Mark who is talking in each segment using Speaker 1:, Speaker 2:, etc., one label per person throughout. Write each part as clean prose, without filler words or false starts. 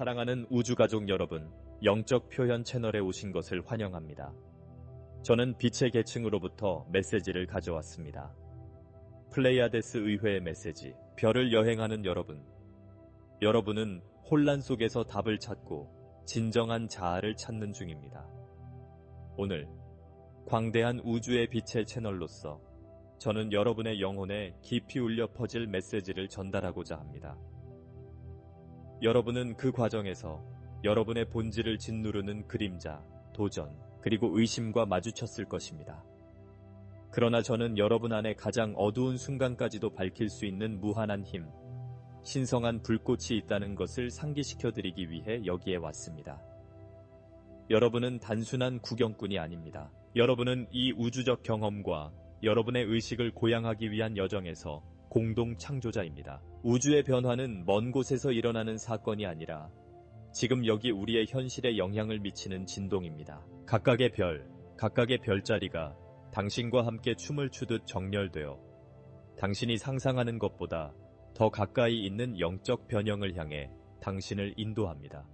Speaker 1: 사랑하는 우주가족 여러분, 영적 표현 채널에 오신 것을 환영합니다. 저는 빛의 계층으로부터 메시지를 가져왔습니다. 플레이아데스 의회의 메시지, 별을 여행하는 여러분. 여러분은 혼란 속에서 답을 찾고 진정한 자아를 찾는 중입니다. 오늘 광대한 우주의 빛의 채널로서 저는 여러분의 영혼에 깊이 울려 퍼질 메시지를 전달하고자 합니다. 여러분은 그 과정에서 여러분의 본질을 짓누르는 그림자, 도전, 그리고 의심과 마주쳤을 것입니다. 그러나 저는 여러분 안에 가장 어두운 순간까지도 밝힐 수 있는 무한한 힘, 신성한 불꽃이 있다는 것을 상기시켜드리기 위해 여기에 왔습니다. 여러분은 단순한 구경꾼이 아닙니다. 여러분은 이 우주적 경험과 여러분의 의식을 고양하기 위한 여정에서 공동 창조자입니다. 우주의 변화는 먼 곳에서 일어나는 사건이 아니라 지금 여기 우리의 현실에 영향을 미치는 진동입니다. 각각의 별, 각각의 별자리가 당신과 함께 춤을 추듯 정렬되어 당신이 상상하는 것보다 더 가까이 있는 영적 변형을 향해 당신을 인도합니다.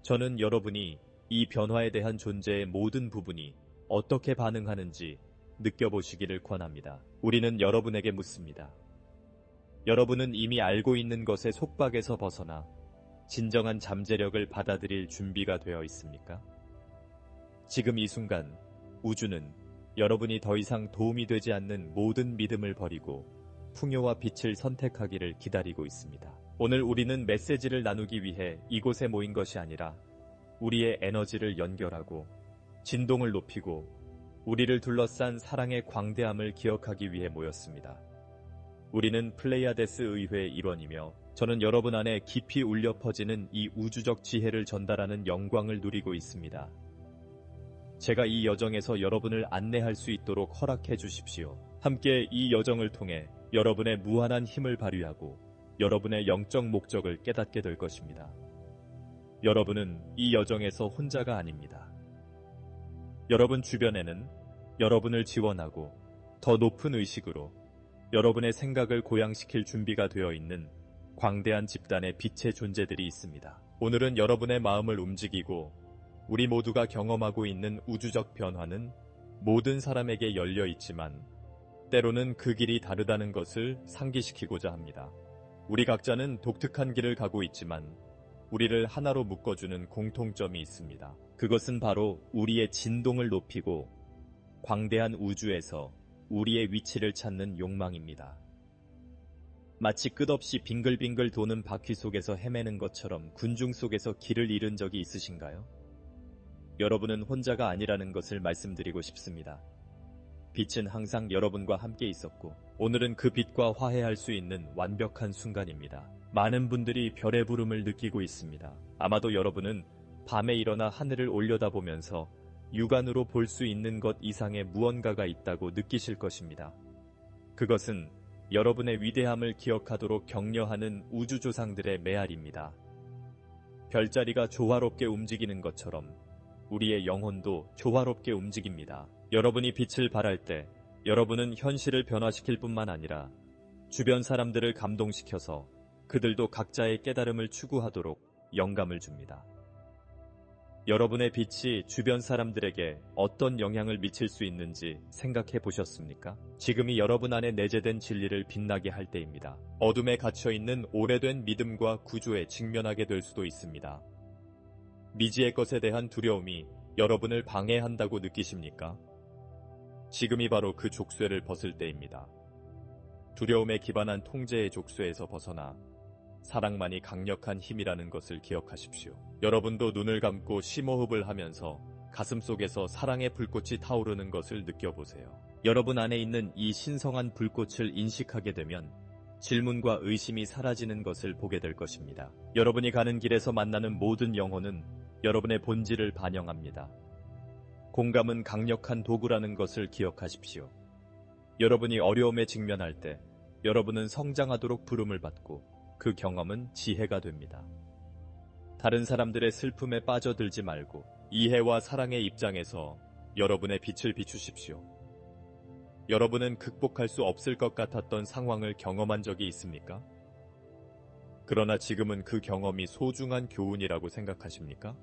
Speaker 1: 저는 여러분이 이 변화에 대한 존재의 모든 부분이 어떻게 반응하는지 느껴보시기를 권합니다. 우리는 여러분에게 묻습니다. 여러분은 이미 알고 있는 것의 속박에서 벗어나 진정한 잠재력을 받아들일 준비가 되어 있습니까? 지금 이 순간 우주는 여러분이 더 이상 도움이 되지 않는 모든 믿음을 버리고 풍요와 빛을 선택하기를 기다리고 있습니다. 오늘 우리는 메시지를 나누기 위해 이곳에 모인 것이 아니라 우리의 에너지를 연결하고 진동을 높이고 우리를 둘러싼 사랑의 광대함을 기억하기 위해 모였습니다. 우리는 플레이아데스 의회의 일원이며 저는 여러분 안에 깊이 울려 퍼지는 이 우주적 지혜를 전달하는 영광을 누리고 있습니다. 제가 이 여정에서 여러분을 안내할 수 있도록 허락해 주십시오. 함께 이 여정을 통해 여러분의 무한한 힘을 발휘하고 여러분의 영적 목적을 깨닫게 될 것입니다. 여러분은 이 여정에서 혼자가 아닙니다. 여러분 주변에는 여러분을 지원하고 더 높은 의식으로 여러분의 생각을 고양시킬 준비가 되어 있는 광대한 집단의 빛의 존재들이 있습니다. 오늘은 여러분의 마음을 움직이고 우리 모두가 경험하고 있는 우주적 변화는 모든 사람에게 열려 있지만 때로는 그 길이 다르다는 것을 상기시키고자 합니다. 우리 각자는 독특한 길을 가고 있지만 우리를 하나로 묶어주는 공통점이 있습니다. 그것은 바로 우리의 진동을 높이고 광대한 우주에서 우리의 위치를 찾는 욕망입니다. 마치 끝없이 빙글빙글 도는 바퀴 속에서 헤매는 것처럼 군중 속에서 길을 잃은 적이 있으신가요? 여러분은 혼자가 아니라는 것을 말씀드리고 싶습니다. 빛은 항상 여러분과 함께 있었고 오늘은 그 빛과 화해할 수 있는 완벽한 순간입니다. 많은 분들이 별의 부름을 느끼고 있습니다. 아마도 여러분은 밤에 일어나 하늘을 올려다보면서 육안으로 볼 수 있는 것 이상의 무언가가 있다고 느끼실 것입니다. 그것은 여러분의 위대함을 기억하도록 격려하는 우주조상들의 메아리입니다. 별자리가 조화롭게 움직이는 것처럼 우리의 영혼도 조화롭게 움직입니다. 여러분이 빛을 발할 때 여러분은 현실을 변화시킬 뿐만 아니라 주변 사람들을 감동시켜서 그들도 각자의 깨달음을 추구하도록 영감을 줍니다. 여러분의 빛이 주변 사람들에게 어떤 영향을 미칠 수 있는지 생각해 보셨습니까? 지금이 여러분 안에 내재된 진리를 빛나게 할 때입니다. 어둠에 갇혀있는 오래된 믿음과 구조에 직면하게 될 수도 있습니다. 미지의 것에 대한 두려움이 여러분을 방해한다고 느끼십니까? 지금이 바로 그 족쇄를 벗을 때입니다. 두려움에 기반한 통제의 족쇄에서 벗어나 사랑만이 강력한 힘이라는 것을 기억하십시오. 여러분도 눈을 감고 심호흡을 하면서 가슴속에서 사랑의 불꽃이 타오르는 것을 느껴보세요. 여러분 안에 있는 이 신성한 불꽃을 인식하게 되면 질문과 의심이 사라지는 것을 보게 될 것입니다. 여러분이 가는 길에서 만나는 모든 영혼은 여러분의 본질을 반영합니다. 공감은 강력한 도구라는 것을 기억하십시오. 여러분이 어려움에 직면할 때 여러분은 성장하도록 부름을 받고 그 경험은 지혜가 됩니다. 다른 사람들의 슬픔에 빠져들지 말고 이해와 사랑의 입장에서 여러분의 빛을 비추십시오. 여러분은 극복할 수 없을 것 같았던 상황을 경험한 적이 있습니까? 그러나 지금은 그 경험이 소중한 교훈이라고 생각하십니까?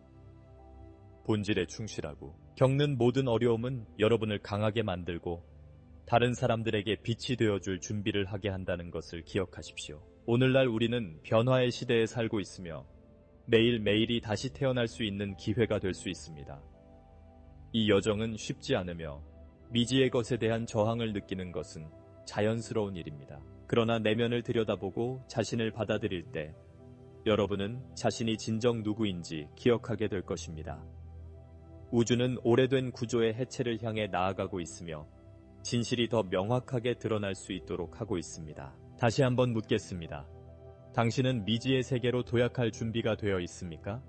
Speaker 1: 본질에 충실하고 겪는 모든 어려움은 여러분을 강하게 만들고 다른 사람들에게 빛이 되어줄 준비를 하게 한다는 것을 기억하십시오. 오늘날 우리는 변화의 시대에 살고 있으며 매일매일이 다시 태어날 수 있는 기회가 될 수 있습니다. 이 여정은 쉽지 않으며 미지의 것에 대한 저항을 느끼는 것은 자연스러운 일입니다. 그러나 내면을 들여다보고 자신을 받아들일 때 여러분은 자신이 진정 누구인지 기억하게 될 것입니다. 우주는 오래된 구조의 해체를 향해 나아가고 있으며 진실이 더 명확하게 드러날 수 있도록 하고 있습니다. 다시 한번 묻겠습니다. 당신은 미지의 세계로 도약할 준비가 되어 있습니까?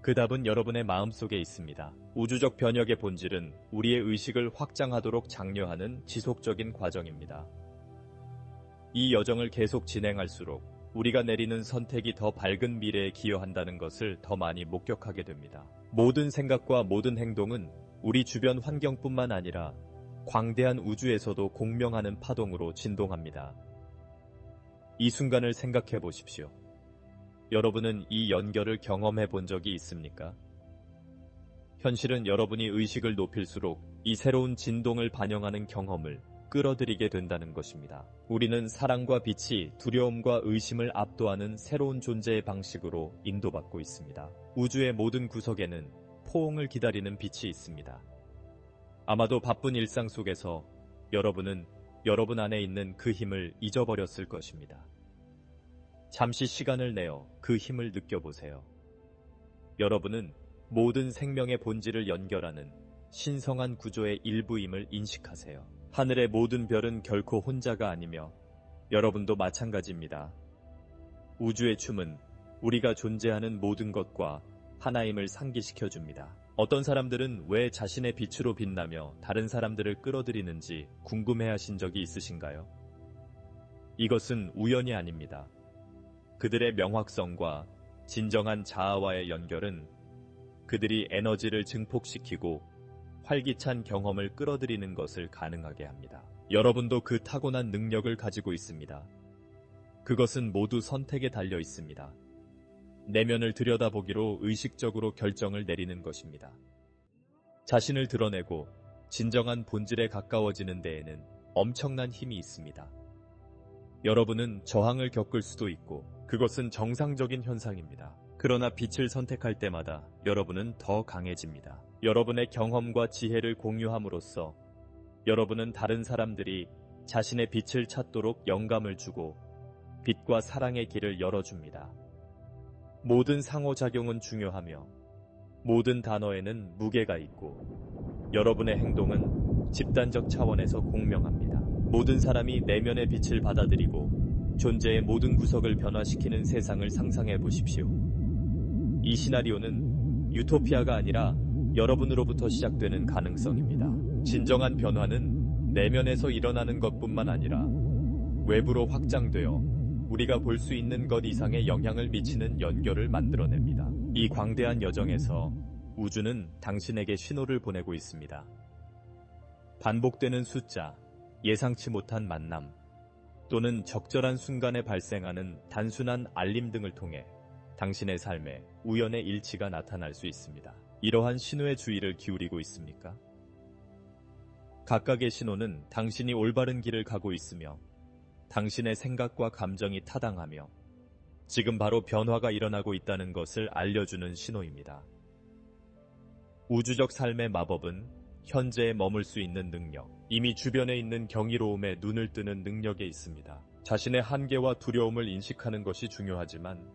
Speaker 1: 그 답은 여러분의 마음속에 있습니다. 우주적 변혁의 본질은 우리의 의식을 확장하도록 장려하는 지속적인 과정입니다. 이 여정을 계속 진행할수록 우리가 내리는 선택이 더 밝은 미래에 기여한다는 것을 더 많이 목격하게 됩니다. 모든 생각과 모든 행동은 우리 주변 환경뿐만 아니라 광대한 우주에서도 공명하는 파동으로 진동합니다. 이 순간을 생각해 보십시오. 여러분은 이 연결을 경험해 본 적이 있습니까? 현실은 여러분이 의식을 높일수록 이 새로운 진동을 반영하는 경험을 끌어들이게 된다는 것입니다. 우리는 사랑과 빛이 두려움과 의심을 압도하는 새로운 존재의 방식으로 인도받고 있습니다. 우주의 모든 구석에는 포옹을 기다리는 빛이 있습니다. 아마도 바쁜 일상 속에서 여러분은 여러분 안에 있는 그 힘을 잊어버렸을 것입니다. 잠시 시간을 내어 그 힘을 느껴보세요. 여러분은 모든 생명의 본질을 연결하는 신성한 구조의 일부임을 인식하세요. 하늘의 모든 별은 결코 혼자가 아니며 여러분도 마찬가지입니다. 우주의 춤은 우리가 존재하는 모든 것과 하나임을 상기시켜줍니다. 어떤 사람들은 왜 자신의 빛으로 빛나며 다른 사람들을 끌어들이는지 궁금해하신 적이 있으신가요? 이것은 우연이 아닙니다. 그들의 명확성과 진정한 자아와의 연결은 그들이 에너지를 증폭시키고 활기찬 경험을 끌어들이는 것을 가능하게 합니다. 여러분도 그 타고난 능력을 가지고 있습니다. 그것은 모두 선택에 달려 있습니다. 내면을 들여다보기로 의식적으로 결정을 내리는 것입니다. 자신을 드러내고 진정한 본질에 가까워지는 데에는 엄청난 힘이 있습니다. 여러분은 저항을 겪을 수도 있고 그것은 정상적인 현상입니다. 그러나 빛을 선택할 때마다 여러분은 더 강해집니다. 여러분의 경험과 지혜를 공유함으로써 여러분은 다른 사람들이 자신의 빛을 찾도록 영감을 주고 빛과 사랑의 길을 열어줍니다. 모든 상호작용은 중요하며 모든 단어에는 무게가 있고 여러분의 행동은 집단적 차원에서 공명합니다. 모든 사람이 내면의 빛을 받아들이고 존재의 모든 구석을 변화시키는 세상을 상상해 보십시오. 이 시나리오는 유토피아가 아니라 여러분으로부터 시작되는 가능성입니다. 진정한 변화는 내면에서 일어나는 것뿐만 아니라 외부로 확장되어 우리가 볼 수 있는 것 이상의 영향을 미치는 연결을 만들어냅니다. 이 광대한 여정에서 우주는 당신에게 신호를 보내고 있습니다. 반복되는 숫자, 예상치 못한 만남, 또는 적절한 순간에 발생하는 단순한 알림 등을 통해 당신의 삶에 우연의 일치가 나타날 수 있습니다. 이러한 신호에 주의를 기울이고 있습니까? 각각의 신호는 당신이 올바른 길을 가고 있으며 당신의 생각과 감정이 타당하며 지금 바로 변화가 일어나고 있다는 것을 알려주는 신호입니다. 우주적 삶의 마법은 현재에 머물 수 있는 능력, 이미 주변에 있는 경이로움에 눈을 뜨는 능력에 있습니다. 자신의 한계와 두려움을 인식하는 것이 중요하지만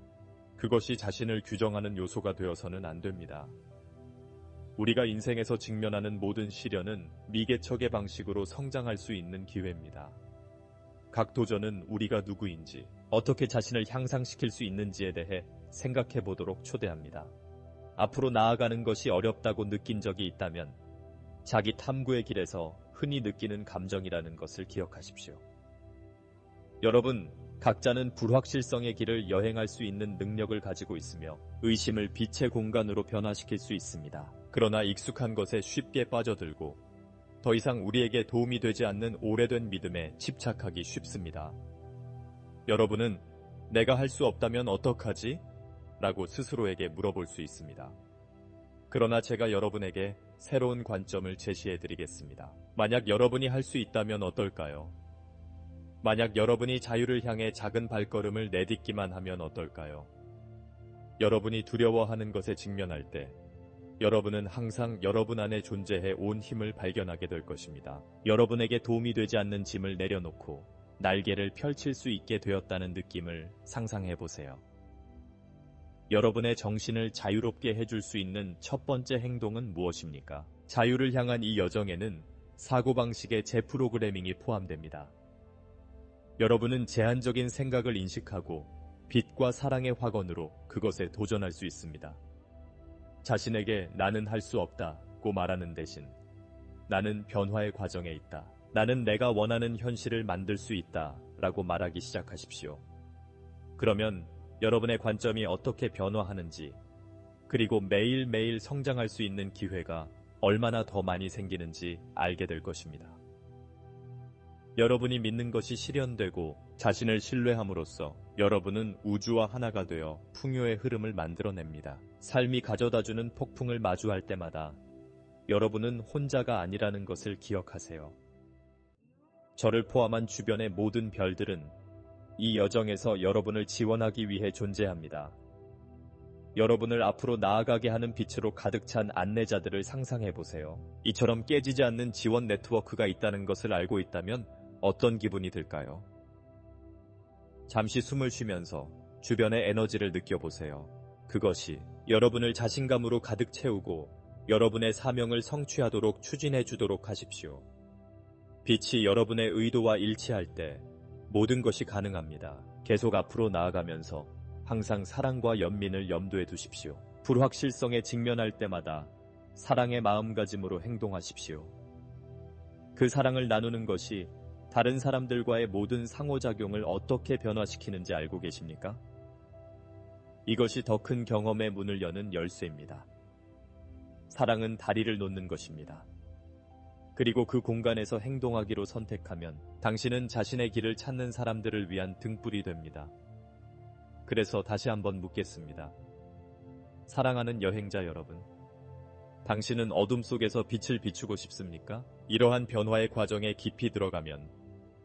Speaker 1: 그것이 자신을 규정하는 요소가 되어서는 안 됩니다. 우리가 인생에서 직면하는 모든 시련은 미개척의 방식으로 성장할 수 있는 기회입니다. 각 도전은 우리가 누구인지, 어떻게 자신을 향상시킬 수 있는지에 대해 생각해 보도록 초대합니다. 앞으로 나아가는 것이 어렵다고 느낀 적이 있다면 자기 탐구의 길에서 흔히 느끼는 감정이라는 것을 기억하십시오. 여러분, 각자는 불확실성의 길을 여행할 수 있는 능력을 가지고 있으며 의심을 빛의 공간으로 변화시킬 수 있습니다. 그러나 익숙한 것에 쉽게 빠져들고 더 이상 우리에게 도움이 되지 않는 오래된 믿음에 집착하기 쉽습니다. 여러분은 내가 할 수 없다면 어떡하지? 라고 스스로에게 물어볼 수 있습니다. 그러나 제가 여러분에게 새로운 관점을 제시해 드리겠습니다. 만약 여러분이 할 수 있다면 어떨까요? 만약 여러분이 자유를 향해 작은 발걸음을 내딛기만 하면 어떨까요? 여러분이 두려워하는 것에 직면할 때 여러분은 항상 여러분 안에 존재해 온 힘을 발견하게 될 것입니다. 여러분에게 도움이 되지 않는 짐을 내려놓고 날개를 펼칠 수 있게 되었다는 느낌을 상상해 보세요. 여러분의 정신을 자유롭게 해줄 수 있는 첫 번째 행동은 무엇입니까? 자유를 향한 이 여정에는 사고방식의 재프로그래밍이 포함됩니다. 여러분은 제한적인 생각을 인식하고 빛과 사랑의 확언으로 그것에 도전할 수 있습니다. 자신에게 나는 할 수 없다고 말하는 대신 나는 변화의 과정에 있다. 나는 내가 원하는 현실을 만들 수 있다 라고 말하기 시작하십시오. 그러면 여러분의 관점이 어떻게 변화하는지 그리고 매일매일 성장할 수 있는 기회가 얼마나 더 많이 생기는지 알게 될 것입니다. 여러분이 믿는 것이 실현되고 자신을 신뢰함으로써 여러분은 우주와 하나가 되어 풍요의 흐름을 만들어냅니다. 삶이 가져다주는 폭풍을 마주할 때마다 여러분은 혼자가 아니라는 것을 기억하세요. 저를 포함한 주변의 모든 별들은 이 여정에서 여러분을 지원하기 위해 존재합니다. 여러분을 앞으로 나아가게 하는 빛으로 가득 찬 안내자들을 상상해 보세요. 이처럼 깨지지 않는 지원 네트워크가 있다는 것을 알고 있다면 어떤 기분이 들까요? 잠시 숨을 쉬면서 주변의 에너지를 느껴보세요. 그것이 여러분을 자신감으로 가득 채우고 여러분의 사명을 성취하도록 추진해 주도록 하십시오. 빛이 여러분의 의도와 일치할 때 모든 것이 가능합니다. 계속 앞으로 나아가면서 항상 사랑과 연민을 염두에 두십시오. 불확실성에 직면할 때마다 사랑의 마음가짐으로 행동하십시오. 그 사랑을 나누는 것이 다른 사람들과의 모든 상호작용을 어떻게 변화시키는지 알고 계십니까? 이것이 더 큰 경험의 문을 여는 열쇠입니다. 사랑은 다리를 놓는 것입니다. 그리고 그 공간에서 행동하기로 선택하면 당신은 자신의 길을 찾는 사람들을 위한 등불이 됩니다. 그래서 다시 한번 묻겠습니다. 사랑하는 여행자 여러분, 당신은 어둠 속에서 빛을 비추고 싶습니까? 이러한 변화의 과정에 깊이 들어가면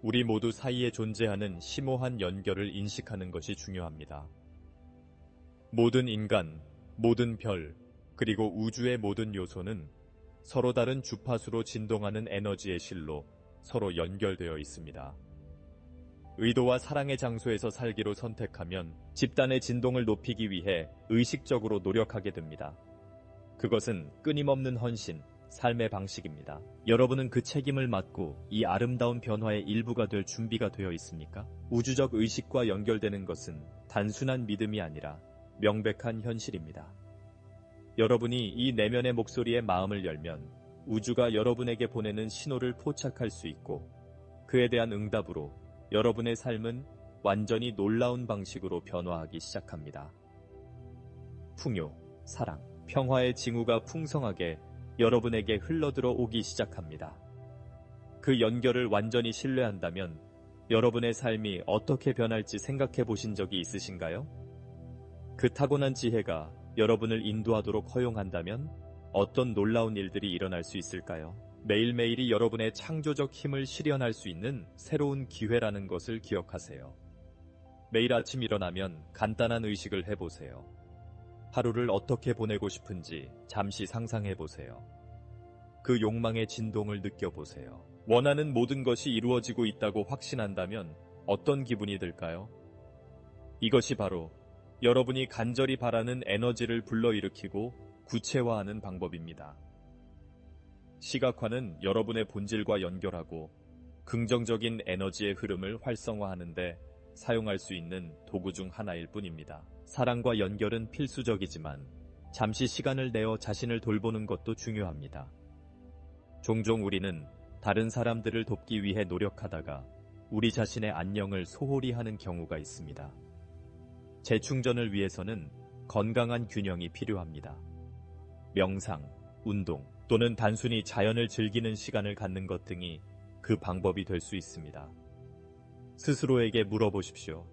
Speaker 1: 우리 모두 사이에 존재하는 심오한 연결을 인식하는 것이 중요합니다. 모든 인간, 모든 별, 그리고 우주의 모든 요소는 서로 다른 주파수로 진동하는 에너지의 실로 서로 연결되어 있습니다. 의도와 사랑의 장소에서 살기로 선택하면 집단의 진동을 높이기 위해 의식적으로 노력하게 됩니다. 그것은 끊임없는 헌신, 삶의 방식입니다. 여러분은 그 책임을 맡고 이 아름다운 변화의 일부가 될 준비가 되어 있습니까? 우주적 의식과 연결되는 것은 단순한 믿음이 아니라 명백한 현실입니다. 여러분이 이 내면의 목소리에 마음을 열면 우주가 여러분에게 보내는 신호를 포착할 수 있고 그에 대한 응답으로 여러분의 삶은 완전히 놀라운 방식으로 변화하기 시작합니다. 풍요, 사랑, 평화의 징후가 풍성하게 여러분에게 흘러들어 오기 시작합니다. 그 연결을 완전히 신뢰한다면 여러분의 삶이 어떻게 변할지 생각해 보신 적이 있으신가요? 그 타고난 지혜가 여러분을 인도하도록 허용한다면 어떤 놀라운 일들이 일어날 수 있을까요? 매일매일이 여러분의 창조적 힘을 실현할 수 있는 새로운 기회라는 것을 기억하세요. 매일 아침 일어나면 간단한 의식을 해보세요. 하루를 어떻게 보내고 싶은지 잠시 상상해보세요. 그 욕망의 진동을 느껴보세요. 원하는 모든 것이 이루어지고 있다고 확신한다면 어떤 기분이 들까요? 이것이 바로 여러분이 간절히 바라는 에너지를 불러일으키고 구체화하는 방법입니다. 시각화는 여러분의 본질과 연결하고 긍정적인 에너지의 흐름을 활성화하는데 사용할 수 있는 도구 중 하나일 뿐입니다. 사랑과 연결은 필수적이지만 잠시 시간을 내어 자신을 돌보는 것도 중요합니다. 종종 우리는 다른 사람들을 돕기 위해 노력하다가 우리 자신의 안녕을 소홀히 하는 경우가 있습니다. 재충전을 위해서는 건강한 균형이 필요합니다. 명상, 운동 또는 단순히 자연을 즐기는 시간을 갖는 것 등이 그 방법이 될 수 있습니다. 스스로에게 물어보십시오.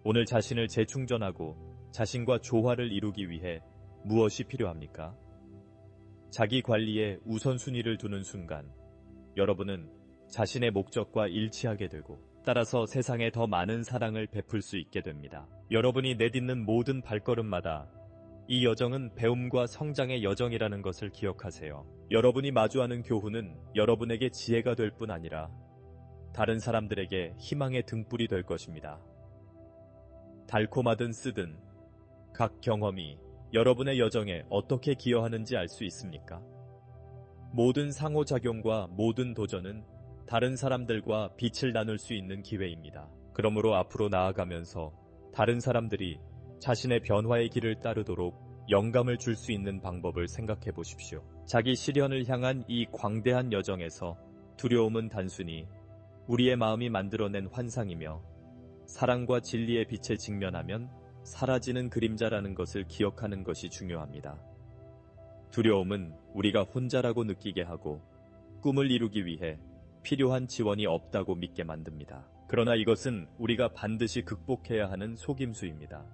Speaker 1: 오늘 자신을 재충전하고 자신과 조화를 이루기 위해 무엇이 필요합니까? 자기 관리에 우선순위를 두는 순간 여러분은 자신의 목적과 일치하게 되고 따라서 세상에 더 많은 사랑을 베풀 수 있게 됩니다. 여러분이 내딛는 모든 발걸음마다 이 여정은 배움과 성장의 여정이라는 것을 기억하세요. 여러분이 마주하는 교훈은 여러분에게 지혜가 될 뿐 아니라 다른 사람들에게 희망의 등불이 될 것입니다. 달콤하든 쓰든 각 경험이 여러분의 여정에 어떻게 기여하는지 알 수 있습니까? 모든 상호작용과 모든 도전은 다른 사람들과 빛을 나눌 수 있는 기회입니다. 그러므로 앞으로 나아가면서 다른 사람들이 자신의 변화의 길을 따르도록 영감을 줄 수 있는 방법을 생각해 보십시오. 자기 실현을 향한 이 광대한 여정에서 두려움은 단순히 우리의 마음이 만들어낸 환상이며 사랑과 진리의 빛에 직면하면 사라지는 그림자라는 것을 기억하는 것이 중요합니다. 두려움은 우리가 혼자라고 느끼게 하고 꿈을 이루기 위해 필요한 지원이 없다고 믿게 만듭니다. 그러나 이것은 우리가 반드시 극복해야 하는 속임수입니다.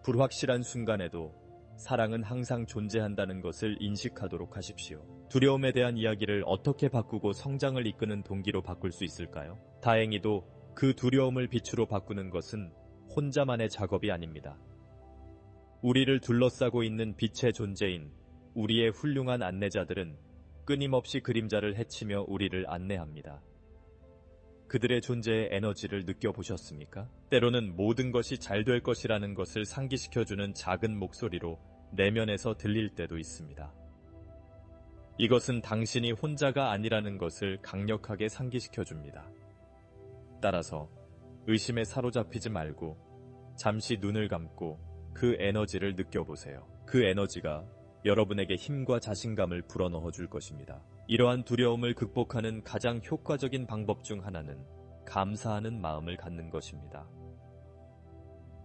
Speaker 1: 불확실한 순간에도 사랑은 항상 존재한다는 것을 인식하도록 하십시오. 두려움에 대한 이야기를 어떻게 바꾸고 성장을 이끄는 동기로 바꿀 수 있을까요? 다행히도 그 두려움을 빛으로 바꾸는 것은 혼자만의 작업이 아닙니다. 우리를 둘러싸고 있는 빛의 존재인 우리의 훌륭한 안내자들은 끊임없이 그림자를 헤치며 우리를 안내합니다. 그들의 존재의 에너지를 느껴보셨습니까? 때로는 모든 것이 잘 될 것이라는 것을 상기시켜주는 작은 목소리로 내면에서 들릴 때도 있습니다. 이것은 당신이 혼자가 아니라는 것을 강력하게 상기시켜줍니다. 따라서 의심에 사로잡히지 말고 잠시 눈을 감고 그 에너지를 느껴보세요. 그 에너지가 여러분에게 힘과 자신감을 불어넣어 줄 것입니다. 이러한 두려움을 극복하는 가장 효과적인 방법 중 하나는 감사하는 마음을 갖는 것입니다.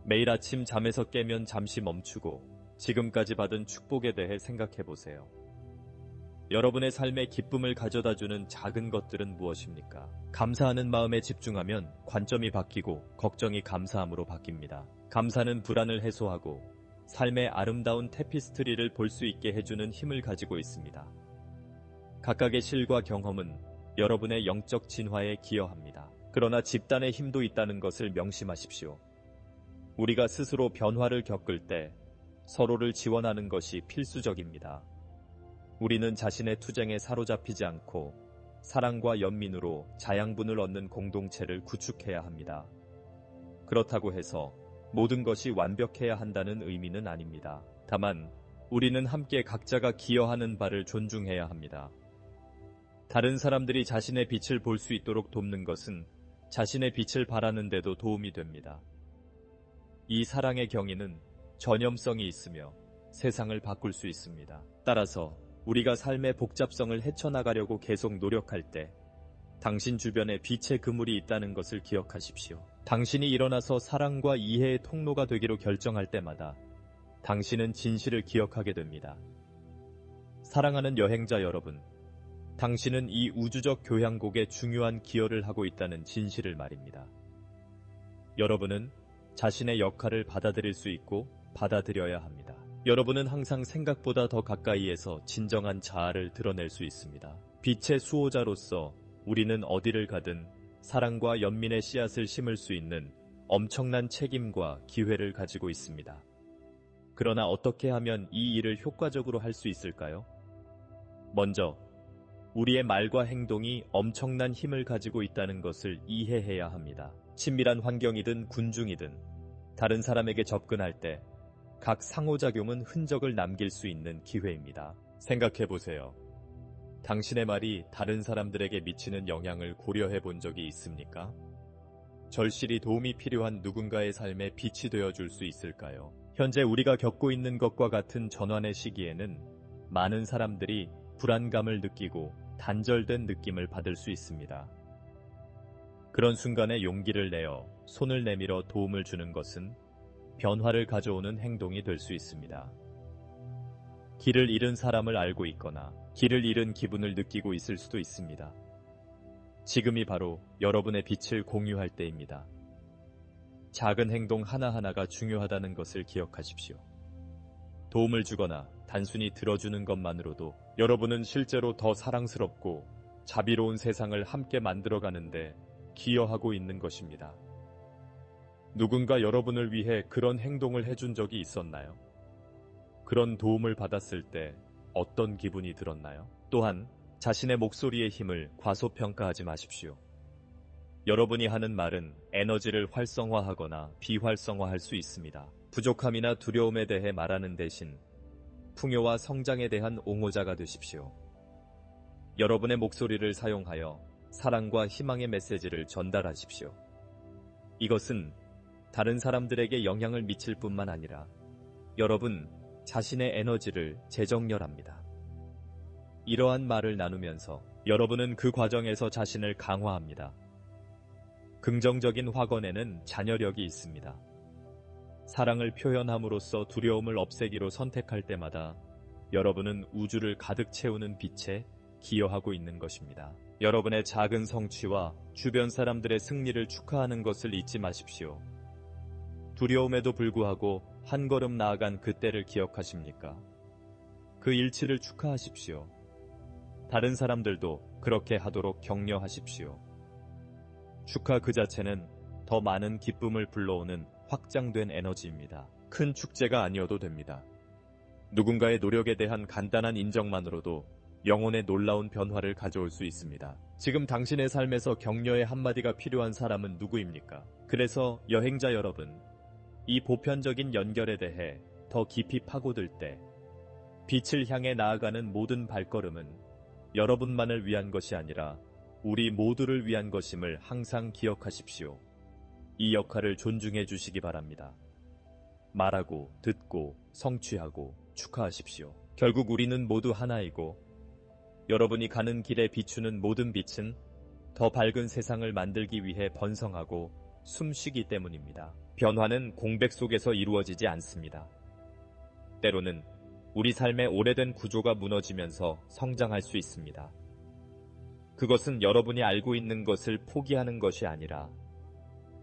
Speaker 1: 매일 아침 잠에서 깨면 잠시 멈추고 지금까지 받은 축복에 대해 생각해 보세요. 여러분의 삶에 기쁨을 가져다주는 작은 것들은 무엇입니까? 감사하는 마음에 집중하면 관점이 바뀌고 걱정이 감사함으로 바뀝니다. 감사는 불안을 해소하고 삶의 아름다운 테피스트리를 볼 수 있게 해주는 힘을 가지고 있습니다. 각각의 실과 경험은 여러분의 영적 진화에 기여합니다. 그러나 집단의 힘도 있다는 것을 명심하십시오. 우리가 스스로 변화를 겪을 때 서로를 지원하는 것이 필수적입니다. 우리는 자신의 투쟁에 사로잡히지 않고 사랑과 연민으로 자양분을 얻는 공동체를 구축해야 합니다. 그렇다고 해서 모든 것이 완벽해야 한다는 의미는 아닙니다. 다만 우리는 함께 각자가 기여하는 바를 존중해야 합니다. 다른 사람들이 자신의 빛을 볼 수 있도록 돕는 것은 자신의 빛을 발하는 데도 도움이 됩니다. 이 사랑의 경의는 전염성이 있으며 세상을 바꿀 수 있습니다. 따라서 우리가 삶의 복잡성을 헤쳐나가려고 계속 노력할 때 당신 주변에 빛의 그물이 있다는 것을 기억하십시오. 당신이 일어나서 사랑과 이해의 통로가 되기로 결정할 때마다 당신은 진실을 기억하게 됩니다. 사랑하는 여행자 여러분, 당신은 이 우주적 교향곡에 중요한 기여를 하고 있다는 진실을 말입니다. 여러분은 자신의 역할을 받아들일 수 있고 받아들여야 합니다. 여러분은 항상 생각보다 더 가까이에서 진정한 자아를 드러낼 수 있습니다. 빛의 수호자로서 우리는 어디를 가든 사랑과 연민의 씨앗을 심을 수 있는 엄청난 책임과 기회를 가지고 있습니다. 그러나 어떻게 하면 이 일을 효과적으로 할 수 있을까요? 먼저 우리의 말과 행동이 엄청난 힘을 가지고 있다는 것을 이해해야 합니다. 친밀한 환경이든 군중이든 다른 사람에게 접근할 때 각 상호작용은 흔적을 남길 수 있는 기회입니다. 생각해보세요. 당신의 말이 다른 사람들에게 미치는 영향을 고려해 본 적이 있습니까? 절실히 도움이 필요한 누군가의 삶에 빛이 되어줄 수 있을까요? 현재 우리가 겪고 있는 것과 같은 전환의 시기에는 많은 사람들이 불안감을 느끼고 단절된 느낌을 받을 수 있습니다. 그런 순간에 용기를 내어 손을 내밀어 도움을 주는 것은 변화를 가져오는 행동이 될 수 있습니다. 길을 잃은 사람을 알고 있거나 길을 잃은 기분을 느끼고 있을 수도 있습니다. 지금이 바로 여러분의 빛을 공유할 때입니다. 작은 행동 하나하나가 중요하다는 것을 기억하십시오. 도움을 주거나 단순히 들어주는 것만으로도 여러분은 실제로 더 사랑스럽고 자비로운 세상을 함께 만들어가는데 기여하고 있는 것입니다. 누군가 여러분을 위해 그런 행동을 해준 적이 있었나요? 그런 도움을 받았을 때 어떤 기분이 들었나요? 또한 자신의 목소리의 힘을 과소평가하지 마십시오. 여러분이 하는 말은 에너지를 활성화하거나 비활성화할 수 있습니다. 부족함이나 두려움에 대해 말하는 대신 풍요와 성장에 대한 옹호자가 되십시오. 여러분의 목소리를 사용하여 사랑과 희망의 메시지를 전달하십시오. 이것은 다른 사람들에게 영향을 미칠 뿐만 아니라 여러분 자신의 에너지를 재정렬합니다. 이러한 말을 나누면서 여러분은 그 과정에서 자신을 강화합니다. 긍정적인 확언에는 잔여력이 있습니다. 사랑을 표현함으로써 두려움을 없애기로 선택할 때마다 여러분은 우주를 가득 채우는 빛에 기여하고 있는 것입니다. 여러분의 작은 성취와 주변 사람들의 승리를 축하하는 것을 잊지 마십시오. 두려움에도 불구하고 한 걸음 나아간 그때를 기억하십니까? 그 일치를 축하하십시오. 다른 사람들도 그렇게 하도록 격려하십시오. 축하 그 자체는 더 많은 기쁨을 불러오는 확장된 에너지입니다. 큰 축제가 아니어도 됩니다. 누군가의 노력에 대한 간단한 인정만으로도 영혼의 놀라운 변화를 가져올 수 있습니다. 지금 당신의 삶에서 격려의 한마디가 필요한 사람은 누구입니까? 그래서 여행자 여러분, 이 보편적인 연결에 대해 더 깊이 파고들 때 빛을 향해 나아가는 모든 발걸음은 여러분만을 위한 것이 아니라 우리 모두를 위한 것임을 항상 기억하십시오. 이 역할을 존중해 주시기 바랍니다. 말하고, 듣고, 성취하고, 축하하십시오. 결국 우리는 모두 하나이고 여러분이 가는 길에 비추는 모든 빛은 더 밝은 세상을 만들기 위해 번성하고 숨쉬기 때문입니다. 변화는 공백 속에서 이루어지지 않습니다. 때로는 우리 삶의 오래된 구조가 무너지면서 성장할 수 있습니다. 그것은 여러분이 알고 있는 것을 포기하는 것이 아니라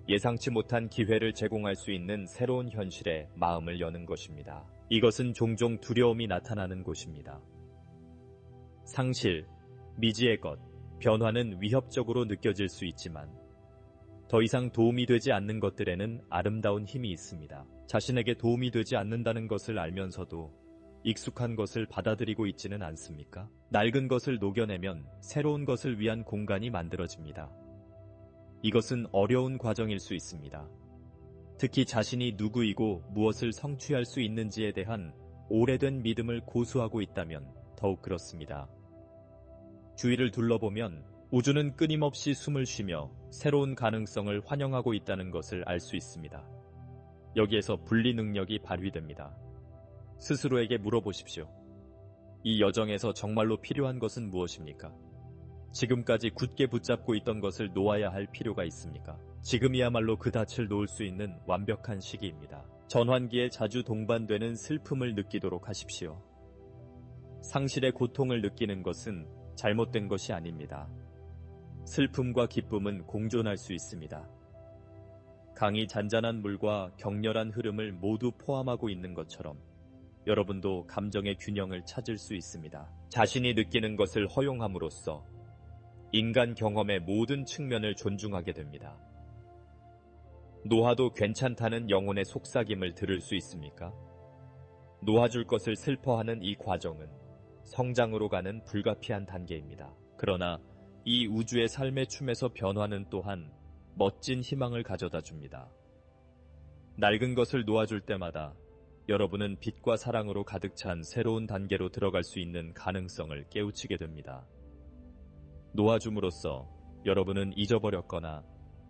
Speaker 1: 예상치 못한 기회를 제공할 수 있는 새로운 현실에 마음을 여는 것입니다. 이것은 종종 두려움이 나타나는 곳입니다. 상실, 미지의 것, 변화는 위협적으로 느껴질 수 있지만 더 이상 도움이 되지 않는 것들에는 아름다운 힘이 있습니다. 자신에게 도움이 되지 않는다는 것을 알면서도 익숙한 것을 받아들이고 있지는 않습니까? 낡은 것을 녹여내면 새로운 것을 위한 공간이 만들어집니다. 이것은 어려운 과정일 수 있습니다. 특히 자신이 누구이고 무엇을 성취할 수 있는지에 대한 오래된 믿음을 고수하고 있다면 더욱 그렇습니다. 주위를 둘러보면 우주는 끊임없이 숨을 쉬며 새로운 가능성을 환영하고 있다는 것을 알 수 있습니다. 여기에서 분리 능력이 발휘됩니다. 스스로에게 물어보십시오. 이 여정에서 정말로 필요한 것은 무엇입니까? 지금까지 굳게 붙잡고 있던 것을 놓아야 할 필요가 있습니까? 지금이야말로 그 닻을 놓을 수 있는 완벽한 시기입니다. 전환기에 자주 동반되는 슬픔을 느끼도록 하십시오. 상실의 고통을 느끼는 것은 잘못된 것이 아닙니다. 슬픔과 기쁨은 공존할 수 있습니다. 강이 잔잔한 물과 격렬한 흐름을 모두 포함하고 있는 것처럼 여러분도 감정의 균형을 찾을 수 있습니다. 자신이 느끼는 것을 허용함으로써 인간 경험의 모든 측면을 존중하게 됩니다. 놓아도 괜찮다는 영혼의 속삭임을 들을 수 있습니까? 놓아줄 것을 슬퍼하는 이 과정은 성장으로 가는 불가피한 단계입니다. 그러나 이 우주의 삶의 춤에서 변화는 또한 멋진 희망을 가져다 줍니다. 낡은 것을 놓아줄 때마다 여러분은 빛과 사랑으로 가득 찬 새로운 단계로 들어갈 수 있는 가능성을 깨우치게 됩니다. 놓아줌으로써 여러분은 잊어버렸거나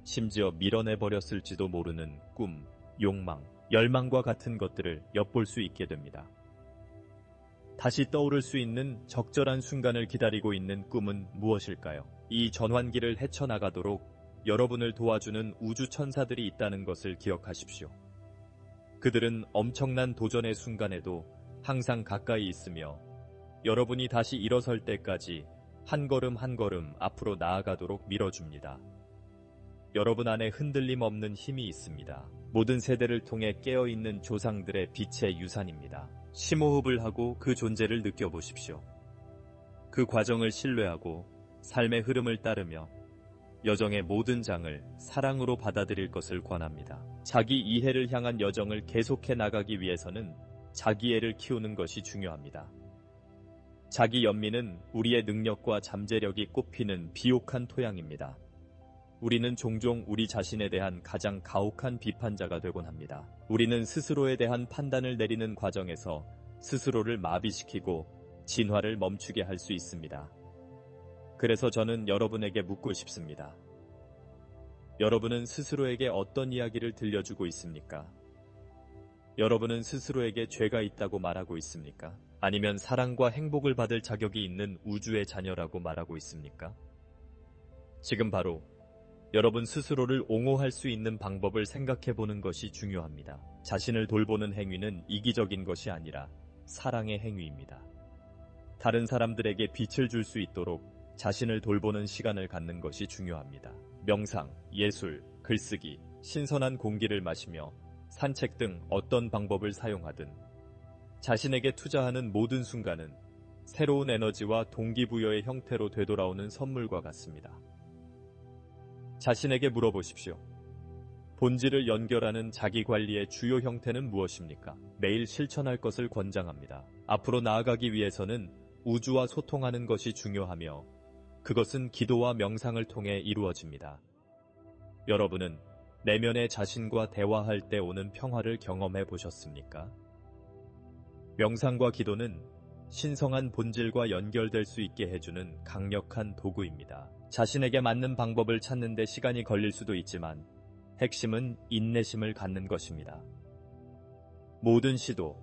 Speaker 1: 심지어 밀어내버렸을지도 모르는 꿈, 욕망, 열망과 같은 것들을 엿볼 수 있게 됩니다. 다시 떠오를 수 있는 적절한 순간을 기다리고 있는 꿈은 무엇일까요? 이 전환기를 헤쳐나가도록 여러분을 도와주는 우주 천사들이 있다는 것을 기억하십시오. 그들은 엄청난 도전의 순간에도 항상 가까이 있으며 여러분이 다시 일어설 때까지 한 걸음 한 걸음 앞으로 나아가도록 밀어줍니다. 여러분 안에 흔들림 없는 힘이 있습니다. 모든 세대를 통해 깨어있는 조상들의 빛의 유산입니다. 심호흡을 하고 그 존재를 느껴보십시오. 그 과정을 신뢰하고 삶의 흐름을 따르며 여정의 모든 장을 사랑으로 받아들일 것을 권합니다. 자기 이해를 향한 여정을 계속해 나가기 위해서는 자기애를 키우는 것이 중요합니다. 자기 연민은 우리의 능력과 잠재력이 꽃피는 비옥한 토양입니다. 우리는 종종 우리 자신에 대한 가장 가혹한 비판자가 되곤 합니다. 우리는 스스로에 대한 판단을 내리는 과정에서 스스로를 마비시키고 진화를 멈추게 할 수 있습니다. 그래서 저는 여러분에게 묻고 싶습니다. 여러분은 스스로에게 어떤 이야기를 들려주고 있습니까? 여러분은 스스로에게 죄가 있다고 말하고 있습니까? 아니면 사랑과 행복을 받을 자격이 있는 우주의 자녀라고 말하고 있습니까? 지금 바로 여러분 스스로를 옹호할 수 있는 방법을 생각해 보는 것이 중요합니다. 자신을 돌보는 행위는 이기적인 것이 아니라 사랑의 행위입니다. 다른 사람들에게 빛을 줄 수 있도록 자신을 돌보는 시간을 갖는 것이 중요합니다. 명상, 예술, 글쓰기, 신선한 공기를 마시며 산책 등 어떤 방법을 사용하든 자신에게 투자하는 모든 순간은 새로운 에너지와 동기부여의 형태로 되돌아오는 선물과 같습니다. 자신에게 물어보십시오. 본질을 연결하는 자기관리의 주요 형태는 무엇입니까? 매일 실천할 것을 권장합니다. 앞으로 나아가기 위해서는 우주와 소통하는 것이 중요하며 그것은 기도와 명상을 통해 이루어집니다. 여러분은 내면의 자신과 대화할 때 오는 평화를 경험해 보셨습니까? 명상과 기도는 신성한 본질과 연결될 수 있게 해주는 강력한 도구입니다. 자신에게 맞는 방법을 찾는 데 시간이 걸릴 수도 있지만 핵심은 인내심을 갖는 것입니다. 모든 시도,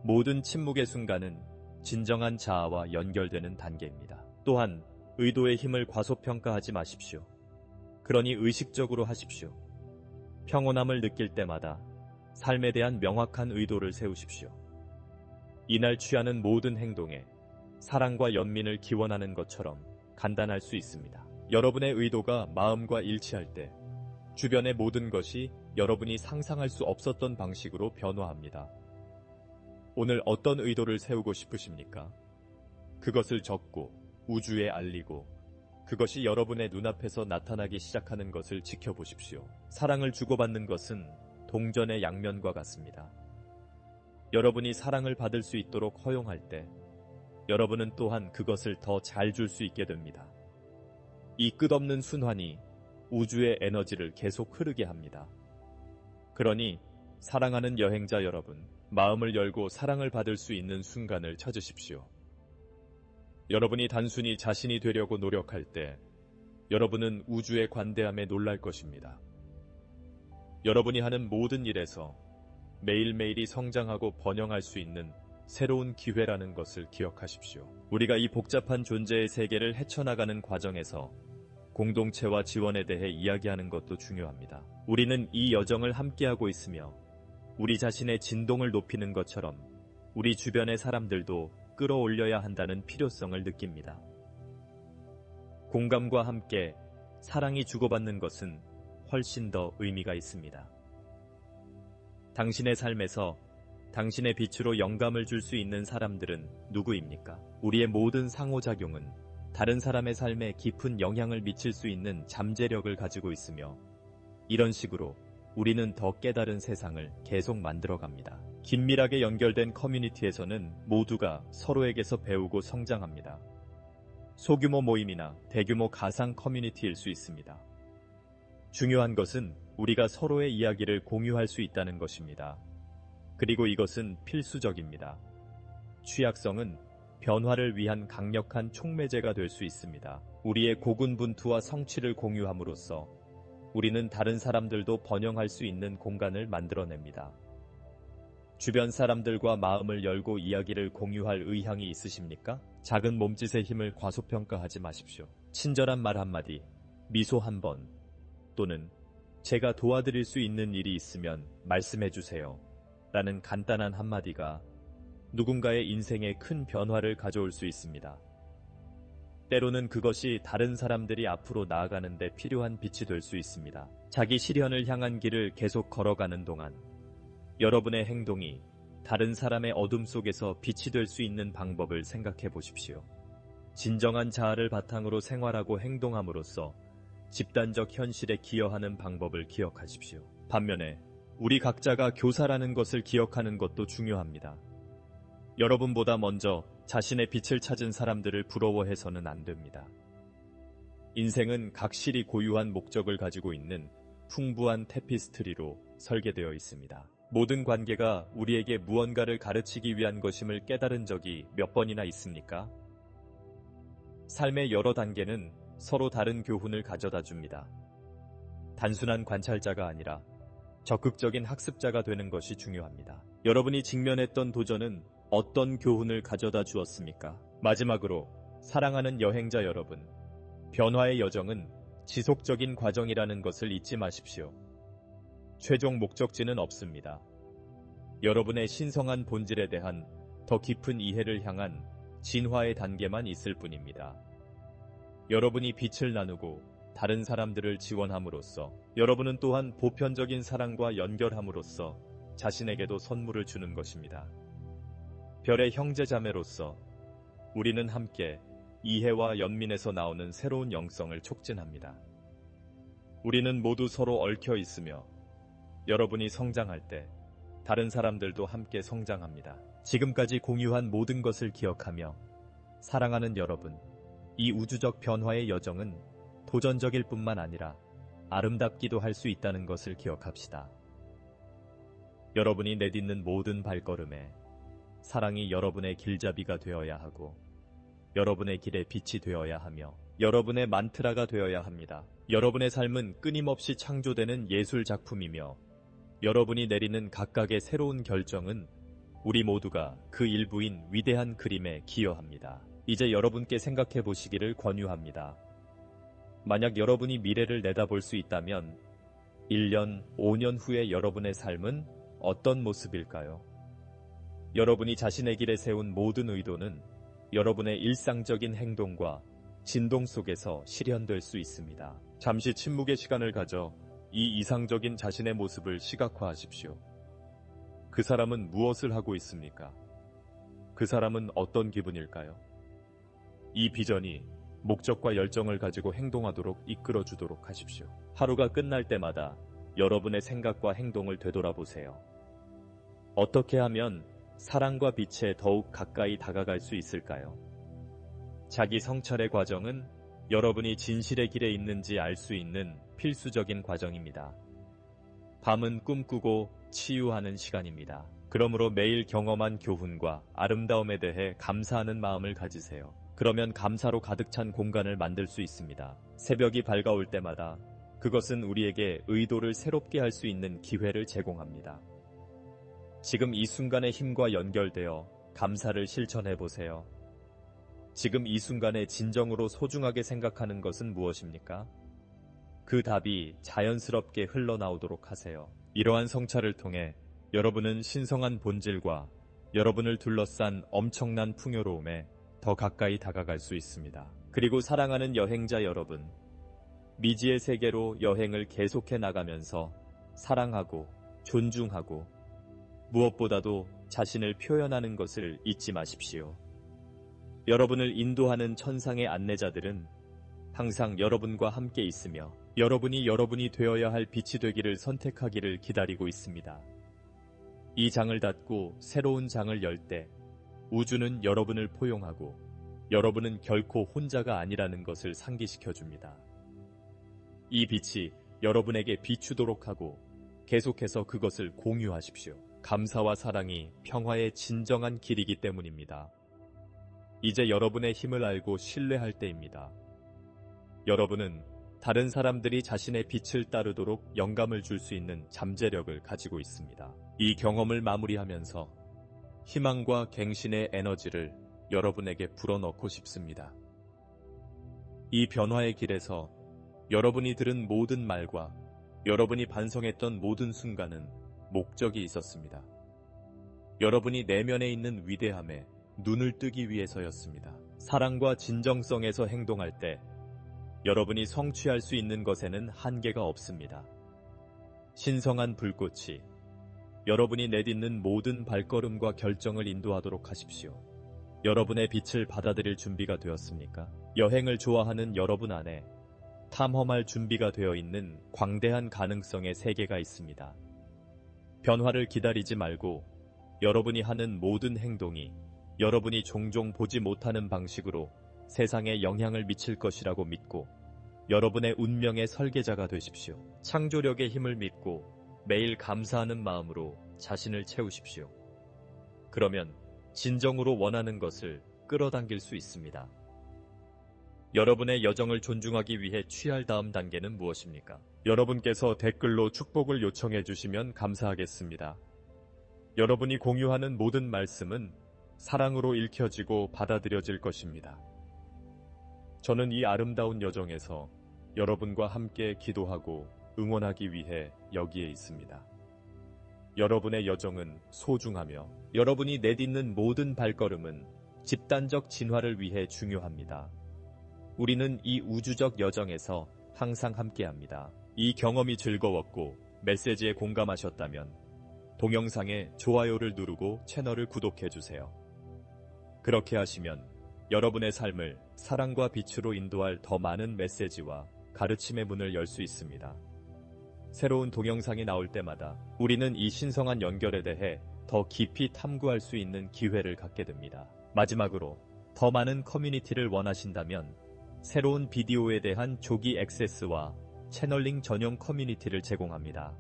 Speaker 1: 모든 침묵의 순간은 진정한 자아와 연결되는 단계입니다. 또한 의도의 힘을 과소평가하지 마십시오. 그러니 의식적으로 하십시오. 평온함을 느낄 때마다 삶에 대한 명확한 의도를 세우십시오. 이날 취하는 모든 행동에 사랑과 연민을 기원하는 것처럼 간단할 수 있습니다. 여러분의 의도가 마음과 일치할 때 주변의 모든 것이 여러분이 상상할 수 없었던 방식으로 변화합니다. 오늘 어떤 의도를 세우고 싶으십니까? 그것을 적고 우주에 알리고 그것이 여러분의 눈앞에서 나타나기 시작하는 것을 지켜보십시오. 사랑을 주고받는 것은 동전의 양면과 같습니다. 여러분이 사랑을 받을 수 있도록 허용할 때 여러분은 또한 그것을 더 잘 줄 수 있게 됩니다. 이 끝없는 순환이 우주의 에너지를 계속 흐르게 합니다. 그러니 사랑하는 여행자 여러분, 마음을 열고 사랑을 받을 수 있는 순간을 찾으십시오. 여러분이 단순히 자신이 되려고 노력할 때 여러분은 우주의 관대함에 놀랄 것입니다. 여러분이 하는 모든 일에서 매일매일이 성장하고 번영할 수 있는 새로운 기회라는 것을 기억하십시오. 우리가 이 복잡한 존재의 세계를 헤쳐나가는 과정에서 공동체와 지원에 대해 이야기하는 것도 중요합니다. 우리는 이 여정을 함께하고 있으며 우리 자신의 진동을 높이는 것처럼 우리 주변의 사람들도 끌어올려야 한다는 필요성을 느낍니다. 공감과 함께 사랑이 주고받는 것은 훨씬 더 의미가 있습니다. 당신의 삶에서 당신의 빛으로 영감을 줄 수 있는 사람들은 누구입니까? 우리의 모든 상호작용은 다른 사람의 삶에 깊은 영향을 미칠 수 있는 잠재력을 가지고 있으며 이런 식으로 우리는 더 깨달은 세상을 계속 만들어갑니다. 긴밀하게 연결된 커뮤니티에서는 모두가 서로에게서 배우고 성장합니다. 소규모 모임이나 대규모 가상 커뮤니티일 수 있습니다. 중요한 것은 우리가 서로의 이야기를 공유할 수 있다는 것입니다. 그리고 이것은 필수적입니다. 취약성은 변화를 위한 강력한 촉매제가 될 수 있습니다. 우리의 고군분투와 성취를 공유함으로써 우리는 다른 사람들도 번영할 수 있는 공간을 만들어냅니다. 주변 사람들과 마음을 열고 이야기를 공유할 의향이 있으십니까? 작은 몸짓의 힘을 과소평가하지 마십시오. 친절한 말 한마디, 미소 한 번, 또는 제가 도와드릴 수 있는 일이 있으면 말씀해 주세요. 라는 간단한 한마디가 누군가의 인생에 큰 변화를 가져올 수 있습니다. 때로는 그것이 다른 사람들이 앞으로 나아가는 데 필요한 빛이 될 수 있습니다. 자기 실현을 향한 길을 계속 걸어가는 동안 여러분의 행동이 다른 사람의 어둠 속에서 빛이 될 수 있는 방법을 생각해 보십시오. 진정한 자아를 바탕으로 생활하고 행동함으로써 집단적 현실에 기여하는 방법을 기억하십시오. 반면에 우리 각자가 교사라는 것을 기억하는 것도 중요합니다. 여러분보다 먼저 자신의 빛을 찾은 사람들을 부러워해서는 안 됩니다. 인생은 각실히 고유한 목적을 가지고 있는 풍부한 테피스트리로 설계되어 있습니다. 모든 관계가 우리에게 무언가를 가르치기 위한 것임을 깨달은 적이 몇 번이나 있습니까? 삶의 여러 단계는 서로 다른 교훈을 가져다 줍니다. 단순한 관찰자가 아니라 적극적인 학습자가 되는 것이 중요합니다. 여러분이 직면했던 도전은 어떤 교훈을 가져다 주었습니까? 마지막으로 사랑하는 여행자 여러분, 변화의 여정은 지속적인 과정이라는 것을 잊지 마십시오. 최종 목적지는 없습니다. 여러분의 신성한 본질에 대한 더 깊은 이해를 향한 진화의 단계만 있을 뿐입니다. 여러분이 빛을 나누고 다른 사람들을 지원함으로써 여러분은 또한 보편적인 사랑과 연결함으로써 자신에게도 선물을 주는 것입니다. 별의 형제자매로서 우리는 함께 이해와 연민에서 나오는 새로운 영성을 촉진합니다. 우리는 모두 서로 얽혀 있으며 여러분이 성장할 때 다른 사람들도 함께 성장합니다. 지금까지 공유한 모든 것을 기억하며 사랑하는 여러분, 이 우주적 변화의 여정은 도전적일 뿐만 아니라 아름답기도 할 수 있다는 것을 기억합시다. 여러분이 내딛는 모든 발걸음에 사랑이 여러분의 길잡이가 되어야 하고 여러분의 길에 빛이 되어야 하며 여러분의 만트라가 되어야 합니다. 여러분의 삶은 끊임없이 창조되는 예술 작품이며 여러분이 내리는 각각의 새로운 결정은 우리 모두가 그 일부인 위대한 그림에 기여합니다. 이제 여러분께 생각해 보시기를 권유합니다. 만약 여러분이 미래를 내다볼 수 있다면 1년, 5년 후의 여러분의 삶은 어떤 모습일까요? 여러분이 자신의 길에 세운 모든 의도는 여러분의 일상적인 행동과 진동 속에서 실현될 수 있습니다. 잠시 침묵의 시간을 가져 이 이상적인 자신의 모습을 시각화하십시오. 그 사람은 무엇을 하고 있습니까? 그 사람은 어떤 기분일까요? 이 비전이 목적과 열정을 가지고 행동하도록 이끌어주도록 하십시오. 하루가 끝날 때마다 여러분의 생각과 행동을 되돌아보세요. 어떻게 하면 사랑과 빛에 더욱 가까이 다가갈 수 있을까요? 자기 성찰의 과정은 여러분이 진실의 길에 있는지 알 수 있는 필수적인 과정입니다. 밤은 꿈꾸고 치유하는 시간입니다. 그러므로 매일 경험한 교훈과 아름다움에 대해 감사하는 마음을 가지세요. 그러면 감사로 가득 찬 공간을 만들 수 있습니다. 새벽이 밝아올 때마다 그것은 우리에게 의도를 새롭게 할 수 있는 기회를 제공합니다. 지금 이 순간의 힘과 연결되어 감사를 실천해 보세요. 지금 이 순간에 진정으로 소중하게 생각하는 것은 무엇입니까? 그 답이 자연스럽게 흘러나오도록 하세요. 이러한 성찰을 통해 여러분은 신성한 본질과 여러분을 둘러싼 엄청난 풍요로움에 더 가까이 다가갈 수 있습니다. 그리고 사랑하는 여행자 여러분, 미지의 세계로 여행을 계속해 나가면서 사랑하고 존중하고 무엇보다도 자신을 표현하는 것을 잊지 마십시오. 여러분을 인도하는 천상의 안내자들은 항상 여러분과 함께 있으며 여러분이 되어야 할 빛이 되기를 선택하기를 기다리고 있습니다. 이 장을 닫고 새로운 장을 열 때 우주는 여러분을 포용하고 여러분은 결코 혼자가 아니라는 것을 상기시켜줍니다. 이 빛이 여러분에게 비추도록 하고 계속해서 그것을 공유하십시오. 감사와 사랑이 평화의 진정한 길이기 때문입니다. 이제 여러분의 힘을 알고 신뢰할 때입니다. 여러분은 다른 사람들이 자신의 빛을 따르도록 영감을 줄 수 있는 잠재력을 가지고 있습니다. 이 경험을 마무리하면서 희망과 갱신의 에너지를 여러분에게 불어넣고 싶습니다. 이 변화의 길에서 여러분이 들은 모든 말과 여러분이 반성했던 모든 순간은 목적이 있었습니다. 여러분이 내면에 있는 위대함에 눈을 뜨기 위해서였습니다. 사랑과 진정성에서 행동할 때 여러분이 성취할 수 있는 것에는 한계가 없습니다. 신성한 불꽃이 여러분이 내딛는 모든 발걸음과 결정을 인도하도록 하십시오. 여러분의 빛을 받아들일 준비가 되었습니까? 여행을 좋아하는 여러분 안에 탐험할 준비가 되어 있는 광대한 가능성의 세계가 있습니다. 변화를 기다리지 말고 여러분이 하는 모든 행동이 여러분이 종종 보지 못하는 방식으로 세상에 영향을 미칠 것이라고 믿고 여러분의 운명의 설계자가 되십시오. 창조력의 힘을 믿고 매일 감사하는 마음으로 자신을 채우십시오. 그러면 진정으로 원하는 것을 끌어당길 수 있습니다. 여러분의 여정을 존중하기 위해 취할 다음 단계는 무엇입니까? 여러분께서 댓글로 축복을 요청해 주시면 감사하겠습니다. 여러분이 공유하는 모든 말씀은 사랑으로 읽혀지고 받아들여질 것입니다. 저는 이 아름다운 여정에서 여러분과 함께 기도하고 응원하기 위해 여기에 있습니다. 여러분의 여정은 소중하며 여러분이 내딛는 모든 발걸음은 집단적 진화를 위해 중요합니다. 우리는 이 우주적 여정에서 항상 함께합니다. 이 경험이 즐거웠고 메시지에 공감하셨다면 동영상에 좋아요를 누르고 채널을 구독해주세요. 그렇게 하시면 여러분의 삶을 사랑과 빛으로 인도할 더 많은 메시지와 가르침의 문을 열 수 있습니다. 새로운 동영상이 나올 때마다 우리는 이 신성한 연결에 대해 더 깊이 탐구할 수 있는 기회를 갖게 됩니다. 마지막으로 더 많은 커뮤니티를 원하신다면 새로운 비디오에 대한 조기 액세스와 채널링 전용 커뮤니티를 제공합니다.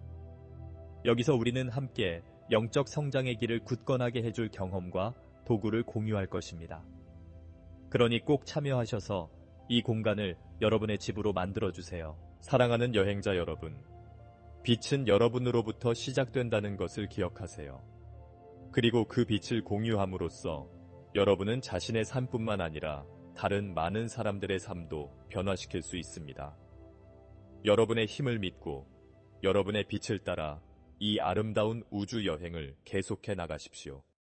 Speaker 1: 여기서 우리는 함께 영적 성장의 길을 굳건하게 해줄 경험과 도구를 공유할 것입니다. 그러니 꼭 참여하셔서 이 공간을 여러분의 집으로 만들어주세요. 사랑하는 여행자 여러분, 빛은 여러분으로부터 시작된다는 것을 기억하세요. 그리고 그 빛을 공유함으로써 여러분은 자신의 삶뿐만 아니라 다른 많은 사람들의 삶도 변화시킬 수 있습니다. 여러분의 힘을 믿고 여러분의 빛을 따라 이 아름다운 우주 여행을 계속해 나가십시오.